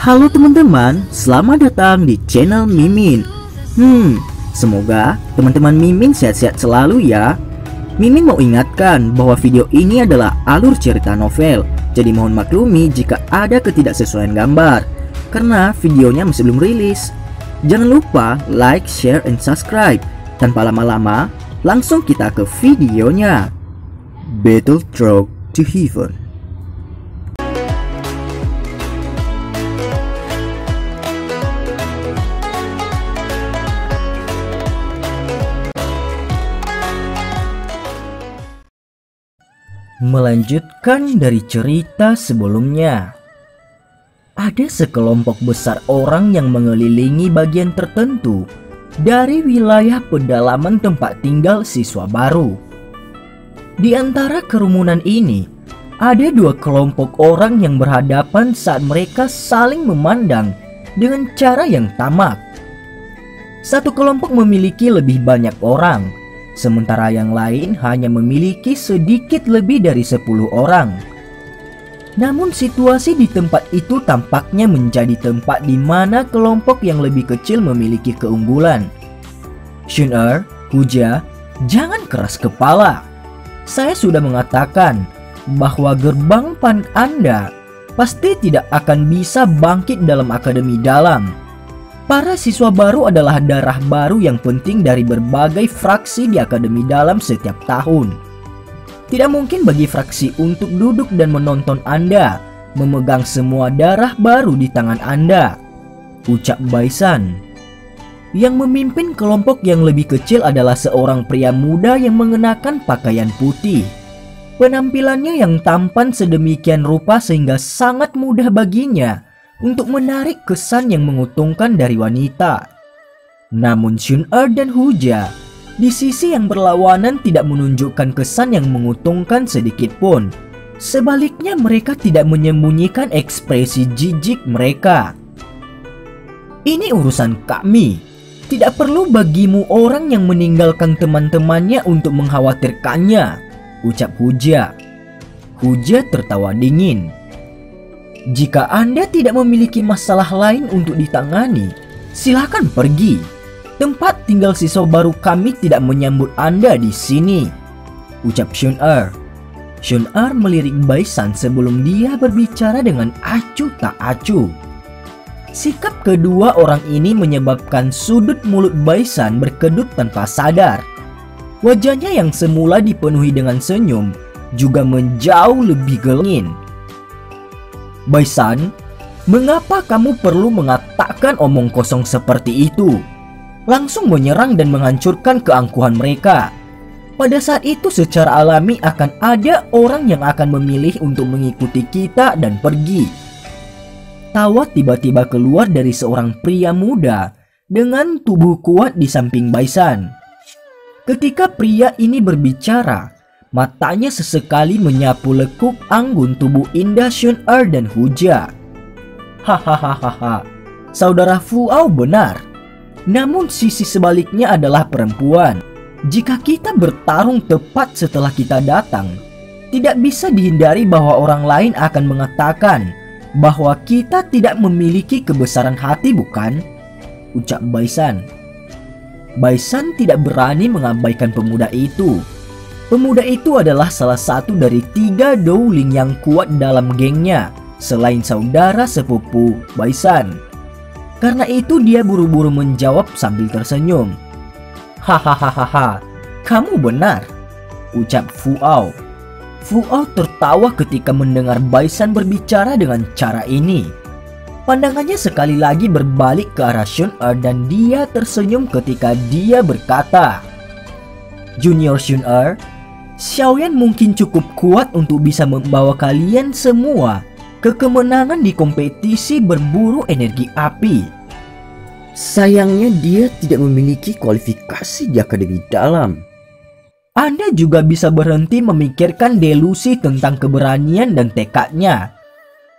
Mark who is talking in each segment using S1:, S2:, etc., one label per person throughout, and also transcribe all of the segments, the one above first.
S1: Halo teman-teman, selamat datang di channel Mimin. Semoga teman-teman Mimin sehat-sehat selalu ya. Mimin mau ingatkan bahwa video ini adalah alur cerita novel, jadi mohon maklumi jika ada ketidaksesuaian gambar, karena videonya masih belum rilis. Jangan lupa like, share, and subscribe. Tanpa lama-lama, langsung kita ke videonya. Battle Road to Heaven. Melanjutkan dari cerita sebelumnya, ada sekelompok besar orang yang mengelilingi bagian tertentu dari wilayah pedalaman tempat tinggal siswa baru. Di antara kerumunan ini, ada dua kelompok orang yang berhadapan saat mereka saling memandang dengan cara yang tamak. Satu kelompok memiliki lebih banyak orang, sementara yang lain hanya memiliki sedikit lebih dari 10 orang. Namun situasi di tempat itu tampaknya menjadi tempat di mana kelompok yang lebih kecil memiliki keunggulan. Shun-er, Huja, jangan keras kepala. Saya sudah mengatakan bahwa gerbang pan Anda pasti tidak akan bisa bangkit dalam akademi dalam. Para siswa baru adalah darah baru yang penting dari berbagai fraksi di akademi dalam setiap tahun. Tidak mungkin bagi fraksi untuk duduk dan menonton Anda memegang semua darah baru di tangan Anda, ucap Baisan. Yang memimpin kelompok yang lebih kecil adalah seorang pria muda yang mengenakan pakaian putih. Penampilannya yang tampan sedemikian rupa sehingga sangat mudah baginya untuk menarik kesan yang menguntungkan dari wanita. Namun Shun-er dan Huja di sisi yang berlawanan tidak menunjukkan kesan yang menguntungkan sedikit pun. Sebaliknya mereka tidak menyembunyikan ekspresi jijik mereka. Ini urusan kami. Tidak perlu bagimu orang yang meninggalkan teman-temannya untuk mengkhawatirkannya, ucap Huja. Huja tertawa dingin. Jika Anda tidak memiliki masalah lain untuk ditangani, silakan pergi. Tempat tinggal siswa baru kami tidak menyambut Anda di sini, ucap Shun-er. Shun-er melirik Baisan sebelum dia berbicara dengan acuh tak acuh. Sikap kedua orang ini menyebabkan sudut mulut Baisan berkedut tanpa sadar. Wajahnya yang semula dipenuhi dengan senyum juga menjauh lebih gelengin. Baisan, mengapa kamu perlu mengatakan omong kosong seperti itu? Langsung menyerang dan menghancurkan keangkuhan mereka. Pada saat itu secara alami akan ada orang yang akan memilih untuk mengikuti kita dan pergi. Tawa tiba-tiba keluar dari seorang pria muda dengan tubuh kuat di samping Baisan. Ketika pria ini berbicara, matanya sesekali menyapu lekuk anggun tubuh indah Shun-er dan Huja. Hahaha, saudara Fuao benar. Namun sisi sebaliknya adalah perempuan. Jika kita bertarung tepat setelah kita datang, tidak bisa dihindari bahwa orang lain akan mengatakan bahwa kita tidak memiliki kebesaran hati, bukan? Ucap Baisan. Baisan tidak berani mengabaikan pemuda itu. Pemuda itu adalah salah satu dari 3 douling yang kuat dalam gengnya, selain saudara sepupu Baisan. Karena itu dia buru-buru menjawab sambil tersenyum. Hahaha, kamu benar, ucap Fuao. Fuao tertawa ketika mendengar Baisan berbicara dengan cara ini. Pandangannya sekali lagi berbalik ke arah Shun-er dan dia tersenyum ketika dia berkata, Junior Shun-er, Xiaoyan mungkin cukup kuat untuk bisa membawa kalian semua ke kemenangan di kompetisi berburu energi api. Sayangnya dia tidak memiliki kualifikasi di akademi dalam. Anda juga bisa berhenti memikirkan delusi tentang keberanian dan tekadnya.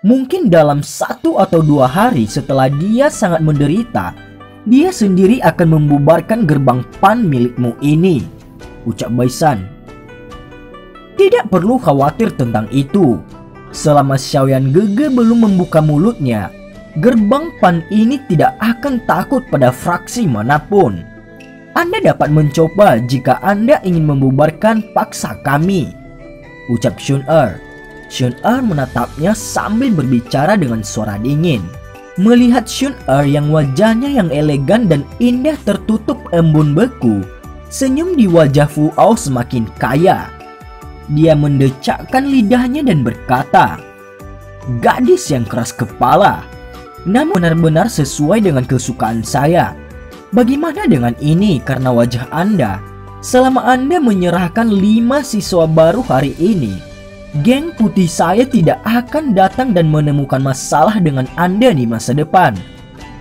S1: Mungkin dalam 1 atau 2 hari setelah dia sangat menderita, dia sendiri akan membubarkan gerbang pan milikmu ini, ucap Baisan. Tidak perlu khawatir tentang itu. Selama Xiaoyan Gege belum membuka mulutnya, Gerbang PAN ini tidak akan takut pada fraksi manapun. Anda dapat mencoba jika Anda ingin membubarkan paksa kami, ucap Shun Er. Shun Er menatapnya sambil berbicara dengan suara dingin. Melihat Shun Er yang wajahnya yang elegan dan indah tertutup embun beku, senyum di wajah Fu Ao semakin kaya. Dia mendecakkan lidahnya dan berkata, "Gadis yang keras kepala, namun benar-benar sesuai dengan kesukaan saya. Bagaimana dengan ini karena wajah Anda? Selama Anda menyerahkan 5 siswa baru hari ini, geng putih saya tidak akan datang dan menemukan masalah dengan Anda di masa depan.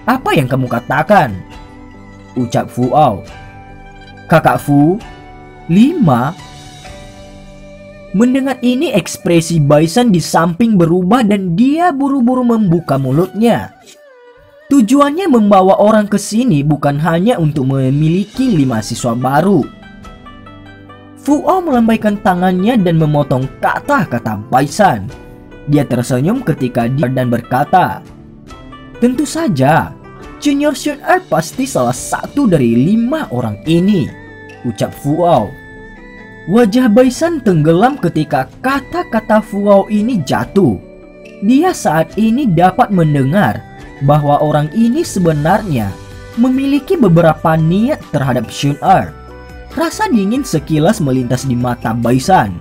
S1: Apa yang kamu katakan?" ucap Fu Ao. "Kakak Fu, 5?" Mendengar ini ekspresi Baisan di samping berubah dan dia buru-buru membuka mulutnya. Tujuannya membawa orang ke sini bukan hanya untuk memiliki 5 siswa baru. Fu Ao melambaikan tangannya dan memotong kata-kata Baisan. Dia tersenyum ketika dia dan berkata, "Tentu saja, Junior Shun Er pasti salah satu dari 5 orang ini," ucap Fu Ao. Wajah Baisan tenggelam ketika kata-kata Fu Ao ini jatuh. Dia saat ini dapat mendengar bahwa orang ini sebenarnya memiliki beberapa niat terhadap Shun Er. Rasa dingin sekilas melintas di mata Baisan.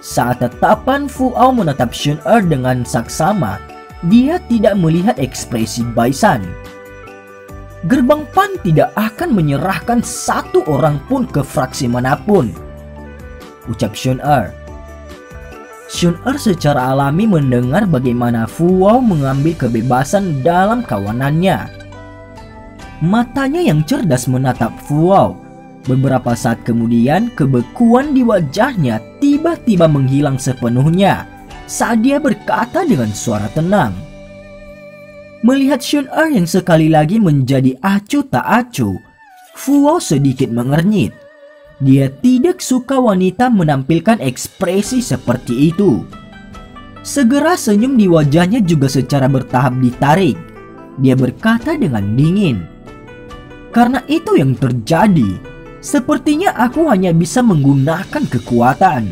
S1: Saat tatapan Fu Ao menatap Shun Er dengan saksama, dia tidak melihat ekspresi Baisan. Gerbang PAN tidak akan menyerahkan 1 orang pun ke fraksi manapun, ucap Shun Er. Shun Er secara alami mendengar bagaimana Fu Ao mengambil kebebasan dalam kawanannya. Matanya yang cerdas menatap Fu Ao. Beberapa saat kemudian, kebekuan di wajahnya tiba-tiba menghilang sepenuhnya saat dia berkata dengan suara tenang. Melihat Shun Er yang sekali lagi menjadi acuh tak acuh, Fu Ao sedikit mengernyit. Dia tidak suka wanita menampilkan ekspresi seperti itu. Segera senyum di wajahnya juga secara bertahap ditarik. Dia berkata dengan dingin, "Karena itu yang terjadi, sepertinya aku hanya bisa menggunakan kekuatan.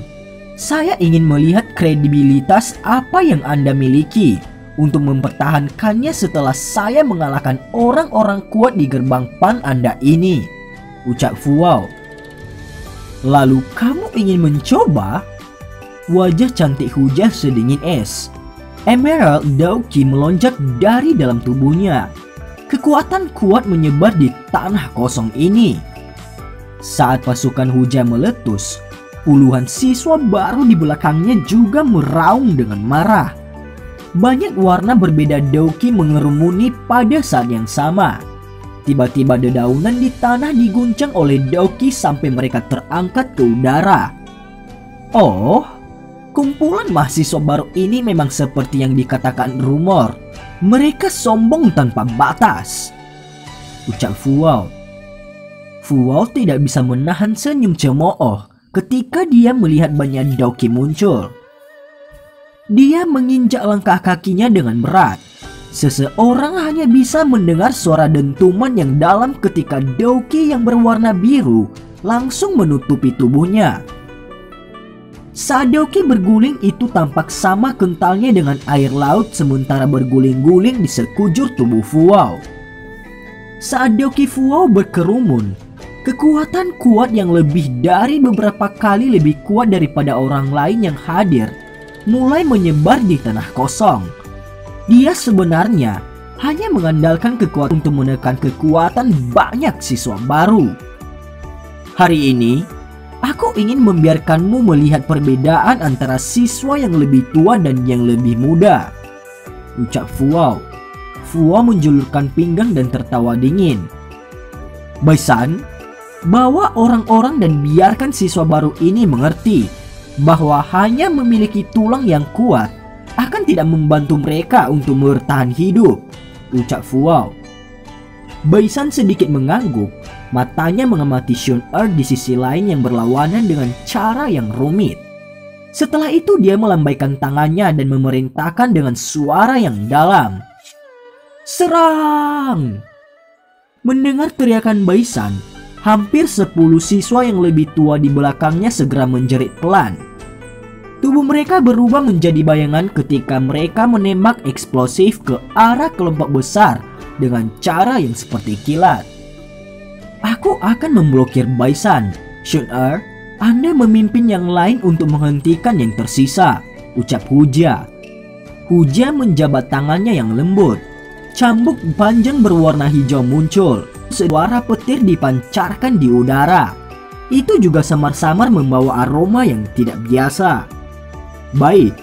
S1: Saya ingin melihat kredibilitas apa yang Anda miliki untuk mempertahankannya setelah saya mengalahkan orang-orang kuat di gerbang PAN Anda ini," ucap Fu Ao. "Lalu kamu ingin mencoba?" Wajah cantik Hujah sedingin es. Emerald Daoki melonjak dari dalam tubuhnya. Kekuatan kuat menyebar di tanah kosong ini. Saat pasukan Hujah meletus, puluhan siswa baru di belakangnya juga meraung dengan marah. Banyak warna berbeda Daoki mengerumuni pada saat yang sama. Tiba-tiba dedaunan di tanah diguncang oleh Daoki sampai mereka terangkat ke udara. "Oh, kumpulan mahasiswa baru ini memang seperti yang dikatakan rumor. Mereka sombong tanpa batas," ucap Fu Ao. Fu Ao tidak bisa menahan senyum cemooh ketika dia melihat banyak Daoki muncul. Dia menginjak langkah kakinya dengan berat. Seseorang hanya bisa mendengar suara dentuman yang dalam ketika Daoki yang berwarna biru langsung menutupi tubuhnya. Saat Daoki berguling itu tampak sama kentalnya dengan air laut sementara berguling-guling di sekujur tubuh Fu Ao. Saat Daoki Fu Ao berkerumun, kekuatan kuat yang lebih dari beberapa kali lebih kuat daripada orang lain yang hadir mulai menyebar di tanah kosong. Dia sebenarnya hanya mengandalkan kekuatan untuk menekan kekuatan banyak siswa baru. "Hari ini, aku ingin membiarkanmu melihat perbedaan antara siswa yang lebih tua dan yang lebih muda," ucap Fu Ao. Fu Ao menjulurkan pinggang dan tertawa dingin. "Baisan, bawa orang-orang dan biarkan siswa baru ini mengerti bahwa hanya memiliki tulang yang kuat akan tidak membantu mereka untuk bertahan hidup," ucap Fu Ao. Baisan sedikit mengangguk, matanya mengamati Shun Er di sisi lain yang berlawanan dengan cara yang rumit. Setelah itu dia melambaikan tangannya dan memerintahkan dengan suara yang dalam, Serang! Mendengar teriakan Baisan, hampir 10 siswa yang lebih tua di belakangnya segera menjerit pelan. Tubuh mereka berubah menjadi bayangan ketika mereka menembak eksplosif ke arah kelompok besar dengan cara yang seperti kilat. Aku akan memblokir Baisan. Shun-er, Anda memimpin yang lain untuk menghentikan yang tersisa, ucap Huja. Huja menjabat tangannya yang lembut. Cambuk panjang berwarna hijau muncul. Suara petir dipancarkan di udara. Itu juga samar-samar membawa aroma yang tidak biasa. Baik,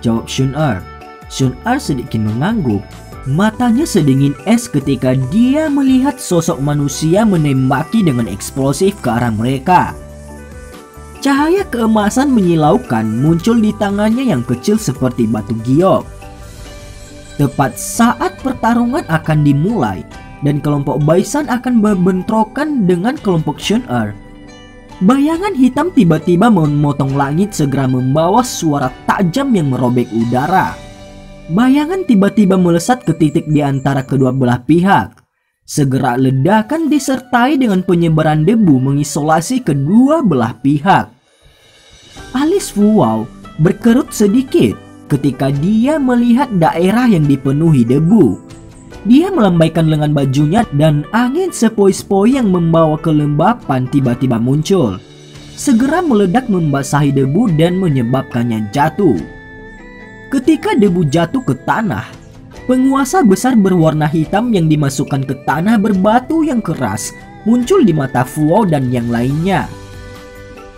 S1: jawab Shun-er. Shun-er sedikit mengangguk. Matanya sedingin es ketika dia melihat sosok manusia menembaki dengan eksplosif ke arah mereka. Cahaya keemasan menyilaukan muncul di tangannya yang kecil seperti batu giok. Tepat saat pertarungan akan dimulai dan kelompok Baisan akan berbentrokan dengan kelompok Shun-er, bayangan hitam tiba-tiba memotong langit segera membawa suara tajam yang merobek udara. Bayangan tiba-tiba melesat ke titik di antara kedua belah pihak. Segera ledakan disertai dengan penyebaran debu mengisolasi kedua belah pihak. Alis Fu Wao berkerut sedikit ketika dia melihat daerah yang dipenuhi debu. Dia melambaikan lengan bajunya dan angin sepoi-sepoi yang membawa kelembapan tiba-tiba muncul. Segera meledak membasahi debu dan menyebabkannya jatuh. Ketika debu jatuh ke tanah, penguasa besar berwarna hitam yang dimasukkan ke tanah berbatu yang keras muncul di mata Fu Wao dan yang lainnya.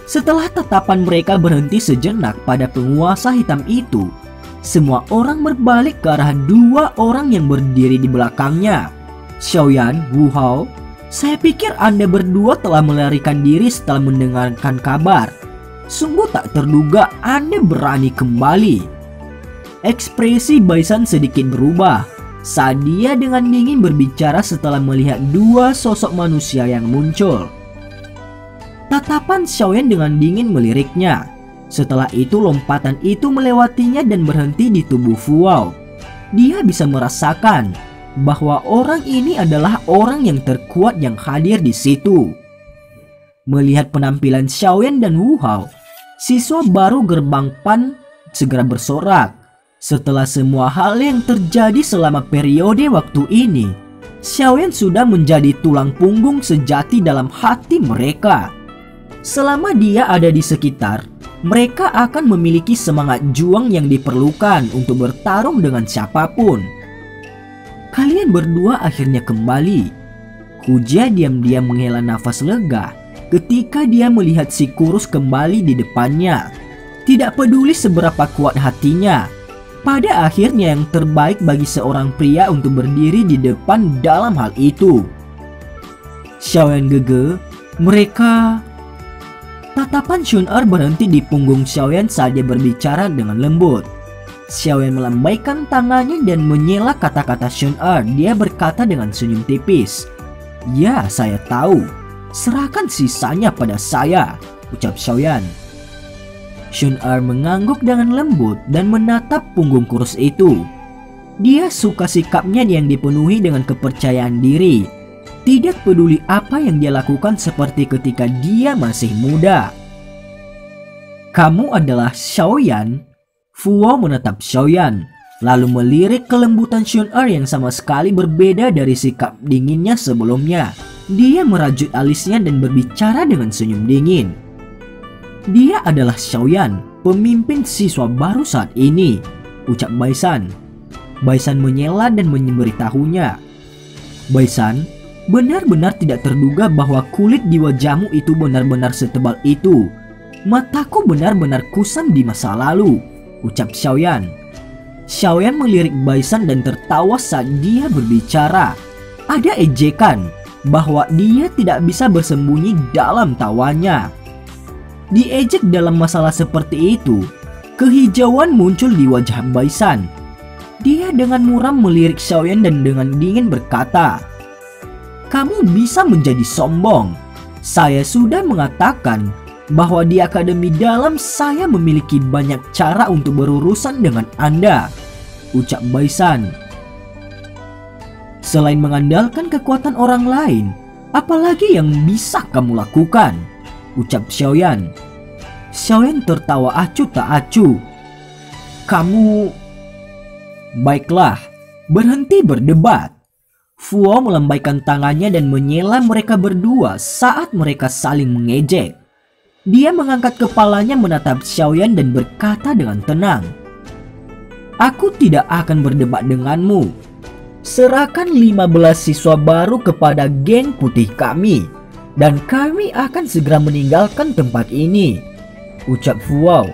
S1: Setelah tatapan mereka berhenti sejenak pada penguasa hitam itu, semua orang berbalik ke arah dua orang yang berdiri di belakangnya. Xiaoyan, Wu Hao, saya pikir Anda berdua telah melarikan diri setelah mendengarkan kabar. Sungguh tak terduga Anda berani kembali. Ekspresi Baisan sedikit berubah saat dia dengan dingin berbicara setelah melihat dua sosok manusia yang muncul. Tatapan Xiaoyan dengan dingin meliriknya. Setelah itu lompatan itu melewatinya dan berhenti di tubuh Fu Wao. Dia bisa merasakan bahwa orang ini adalah orang yang terkuat yang hadir di situ. Melihat penampilan Xiaoyan dan Wu Hao, siswa baru gerbang PAN segera bersorak. Setelah semua hal yang terjadi selama periode waktu ini, Xiaoyan sudah menjadi tulang punggung sejati dalam hati mereka. Selama dia ada di sekitar, mereka akan memiliki semangat juang yang diperlukan untuk bertarung dengan siapapun. Kalian berdua akhirnya kembali. Huja diam-diam menghela nafas lega ketika dia melihat si kurus kembali di depannya. Tidak peduli seberapa kuat hatinya, pada akhirnya yang terbaik bagi seorang pria untuk berdiri di depan dalam hal itu. Xiaoyan Gege, mereka... Tatapan Shun-er berhenti di punggung Xiaoyan saat dia berbicara dengan lembut. Xiaoyan melambaikan tangannya dan menyela kata-kata Shun-er. Dia berkata dengan senyum tipis, "Ya, saya tahu. Serahkan sisanya pada saya," ucap Xiaoyan. Shun-er mengangguk dengan lembut dan menatap punggung kurus itu. Dia suka sikapnya yang dipenuhi dengan kepercayaan diri. Tidak peduli apa yang dia lakukan seperti ketika dia masih muda. "Kamu adalah Xiaoyan?" Fu Wao menatap Xiaoyan, lalu melirik kelembutan Shun-er yang sama sekali berbeda dari sikap dinginnya sebelumnya. Dia merajut alisnya dan berbicara dengan senyum dingin. "Dia adalah Xiaoyan, pemimpin siswa baru saat ini," ucap Baisan. Baisan menyela dan memberitahunya, "Baisan, benar-benar tidak terduga bahwa kulit di wajahmu itu benar-benar setebal itu. Mataku benar-benar kusam di masa lalu," ucap Xiaoyan. Xiaoyan melirik Baisan dan tertawa saat dia berbicara. Ada ejekan bahwa dia tidak bisa bersembunyi dalam tawanya. Diejek dalam masalah seperti itu, kehijauan muncul di wajah Baisan. Dia dengan muram melirik Xiaoyan dan dengan dingin berkata, "Kamu bisa menjadi sombong. Saya sudah mengatakan bahwa di Akademi Dalam saya memiliki banyak cara untuk berurusan dengan Anda," ucap Baisan. Selain mengandalkan kekuatan orang lain, apalagi yang bisa kamu lakukan? Ucap Xiaoyan. Xiaoyan tertawa acuh tak acuh. Kamu... Baiklah, berhenti berdebat. Fuo melambaikan tangannya dan menyela mereka berdua saat mereka saling mengejek. Dia mengangkat kepalanya menatap Xiaoyan dan berkata dengan tenang, "Aku tidak akan berdebat denganmu. Serahkan 15 siswa baru kepada geng putih kami, dan kami akan segera meninggalkan tempat ini," ucap Fuo.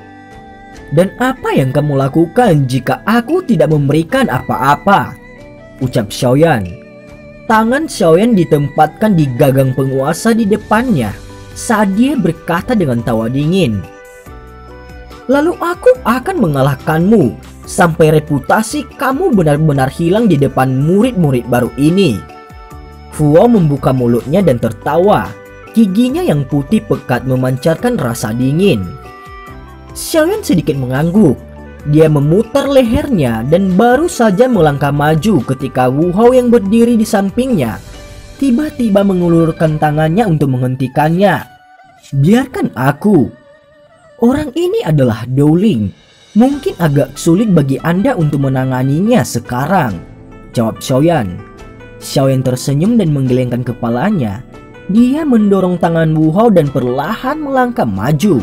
S1: "Dan apa yang kamu lakukan jika aku tidak memberikan apa-apa?" ucap Xiaoyan. Tangan Xiaoyan ditempatkan di gagang penguasa di depannya saat dia berkata dengan tawa dingin, "Lalu aku akan mengalahkanmu sampai reputasi kamu benar-benar hilang di depan murid-murid baru ini." Fuo membuka mulutnya dan tertawa. Giginya yang putih pekat memancarkan rasa dingin. Xiaoyan sedikit mengangguk. Dia memutar lehernya dan baru saja melangkah maju ketika Wu Hao yang berdiri di sampingnya tiba-tiba mengulurkan tangannya untuk menghentikannya. "Biarkan aku. Orang ini adalah Dowling. Mungkin agak sulit bagi Anda untuk menanganinya sekarang," jawab Xiaoyan. Xiaoyan tersenyum dan menggelengkan kepalanya. Dia mendorong tangan Wu Hao dan perlahan melangkah maju.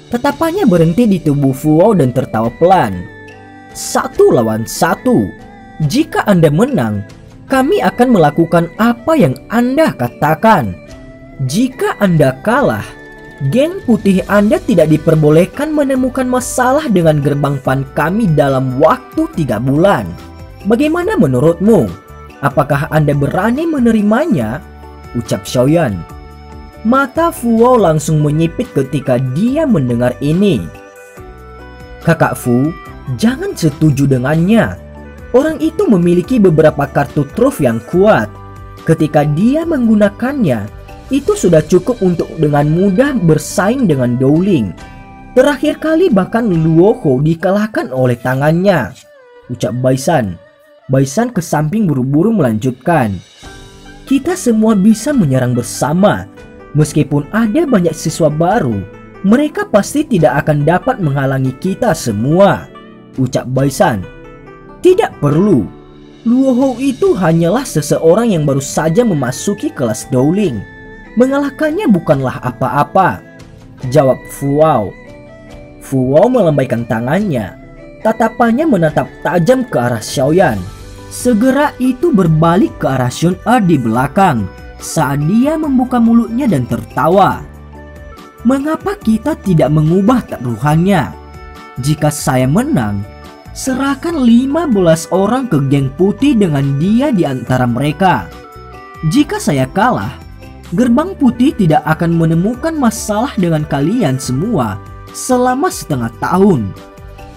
S1: Tatapannya berhenti di tubuh Fuo dan tertawa pelan. 1 lawan 1. Jika Anda menang, kami akan melakukan apa yang Anda katakan. Jika Anda kalah, geng putih Anda tidak diperbolehkan menemukan masalah dengan gerbang PAN kami dalam waktu 3 bulan. Bagaimana menurutmu? Apakah Anda berani menerimanya? Ucap Xiaoyan. Mata Fuo langsung menyipit ketika dia mendengar ini. "Kakak Fu, jangan setuju dengannya. Orang itu memiliki beberapa kartu truf yang kuat. Ketika dia menggunakannya, itu sudah cukup untuk dengan mudah bersaing dengan Dowling. Terakhir kali bahkan Luo Ho dikalahkan oleh tangannya," ucap Baisan. Baisan ke samping buru-buru melanjutkan, "Kita semua bisa menyerang bersama. Meskipun ada banyak siswa baru, mereka pasti tidak akan dapat menghalangi kita semua," ucap Baisan. "Tidak perlu. Luo Ho itu hanyalah seseorang yang baru saja memasuki kelas Dowling. Mengalahkannya bukanlah apa-apa," jawab Fuo. Fuo melambaikan tangannya. Tatapannya menatap tajam ke arah Xiaoyan. Segera itu berbalik ke arah Xun Er di belakang saat dia membuka mulutnya dan tertawa. "Mengapa kita tidak mengubah taruhannya? Jika saya menang, serahkan 15 orang ke geng putih dengan dia di antara mereka. Jika saya kalah, gerbang putih tidak akan menemukan masalah dengan kalian semua selama setengah tahun.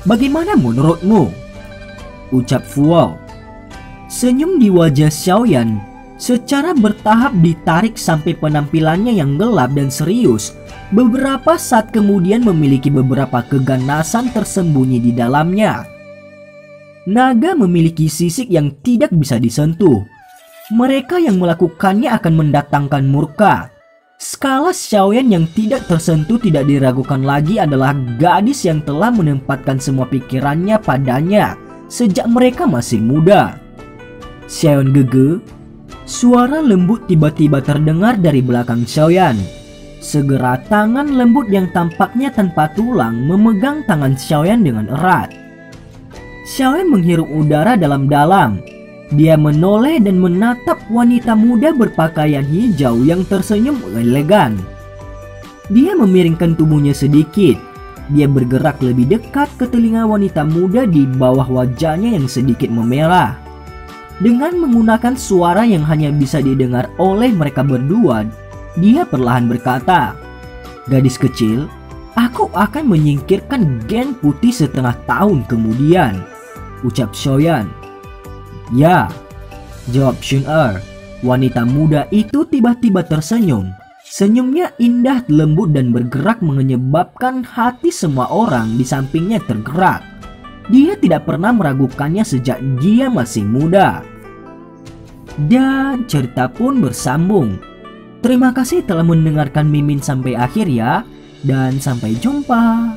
S1: Bagaimana menurutmu?" ucap Fuo. Senyum di wajah Xiaoyan secara bertahap ditarik sampai penampilannya yang gelap dan serius beberapa saat kemudian memiliki beberapa keganasan tersembunyi di dalamnya. Naga memiliki sisik yang tidak bisa disentuh. Mereka yang melakukannya akan mendatangkan murka. Skala Xiaoyan yang tidak tersentuh tidak diragukan lagi adalah gadis yang telah menempatkan semua pikirannya padanya sejak mereka masih muda. Xiaoyan gege. Suara lembut tiba-tiba terdengar dari belakang Xiaoyan. Segera tangan lembut yang tampaknya tanpa tulang memegang tangan Xiaoyan dengan erat. Xiaoyan menghirup udara dalam-dalam. Dia menoleh dan menatap wanita muda berpakaian hijau yang tersenyum elegan. Dia memiringkan tubuhnya sedikit. Dia bergerak lebih dekat ke telinga wanita muda di bawah wajahnya yang sedikit memerah. Dengan menggunakan suara yang hanya bisa didengar oleh mereka berdua, dia perlahan berkata, "Gadis kecil, aku akan menyingkirkan geng putih setengah tahun kemudian," ucap Xiaoyan. "Ya," jawab Xun Er. Wanita muda itu tiba-tiba tersenyum. Senyumnya indah, lembut dan bergerak menyebabkan hati semua orang di sampingnya tergerak. Dia tidak pernah meragukannya sejak dia masih muda. Dan cerita pun bersambung. Terima kasih telah mendengarkan Mimin sampai akhir ya, dan sampai jumpa.